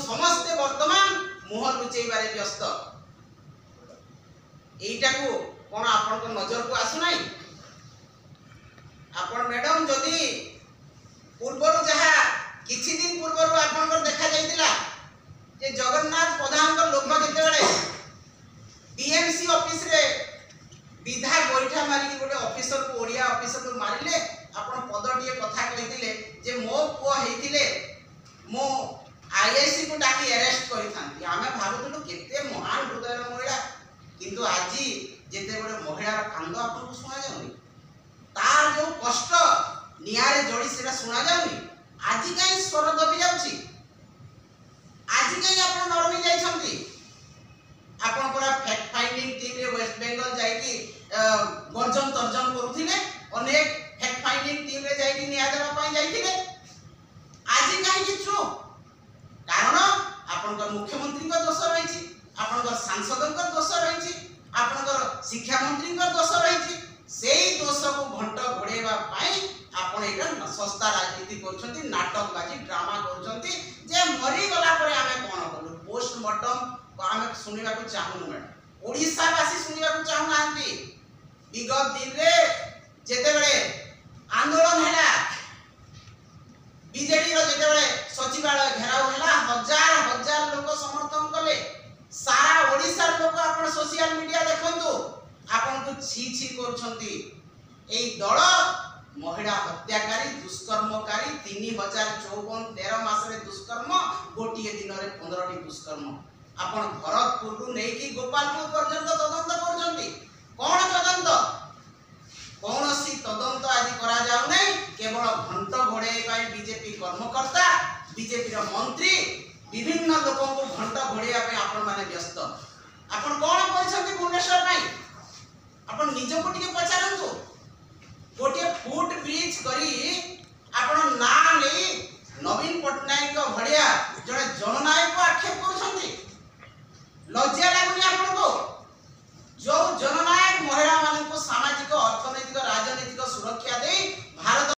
समस्ते वर्तमान मुह लुचेबारे व्यस्त एटा को कोन आपन को नजर को आसु नाही आपन मैडम जदी पूर्वर जहा किछि दिन पूर्वर आपन को देखा जाइतिला जे जगन्नाथ प्रधान को लोक केतेबेले बीएमसी ऑफिस रे विधा गोइठा मारी गोटे ऑफिसर को ओडिया ऑफिसर को मारिले आपन पदटिए कथा कहितिले जे मो पो हेतिले मो आईआईसी को डाकी अरेस्ट करिथांती आमे भाबुतलु केते महान हृदय महिला किंतु आजी जेते बडे महिला कांद आपन को सुना जाउनी तार जो कष्ट नियारे जोड़ी सेटा सुना जाउनी आजी काई स्वर दबी जाउची आजी काई आपन नरमी जाइछंती आपन पूरा फैक्ट फाइंडिंग टीम रे वेस्ट बेंगल जाई कि गर्जन तर्जन करूथिले अनेक फैक्ट फाइंडिंग टीम रे जाई कि निया देबा पई जाईथिले आजी काई कि चुप कारण आपन का मुख्यमंत्री का दोष रही आपन का सांसद का दोष रही आपन का शिक्षा मंत्री का दोष रही सेही दोष को घंट घोड़ेबा पई आपन एटा सस्ता राजनीति करछंती नाटकबाजी ड्रामा करछंती जे मरी गला परे आमे कोन करू पोस्टमार्टम आमे सुनिबा को चाहू मैडम ओडिसा वासी सुनिबा को चाहू नांती विगत दिन रे जेते बेले आंदोलन हैला बीजेडी रो जेते बेले सचिवालय घेराव हैला हजार हजार लोक समर्थन कले सारा ओडिसा लोक आपन सोशल मीडिया देखंतु आपन को छी छी करछंती एई दल महिला हत्याकारी दुष्कर्मकारी 3054 13 मास रे दुष्कर्म गोटिए दिन रे 15 टी दुष्कर्म आपन भरतपुर रु नै कि गोपालपुर पर्यंत तदंत करछंती कोन तदंत कौनसी तदंत आज करा जाउ नै केवल घंट घोड़े पाई बीजेपी कर्मकर्ता बीजेपी रो मंत्री विभिन्न लोकों को घंट घोड़िया पे आपन माने व्यस्त आपन कोन करछंती भुवनेश्वर पाई आपन निज को टिके पचारंतु गोटे फुट ब्रिज करी आपन ना नै नवीन पटनायक भड़िया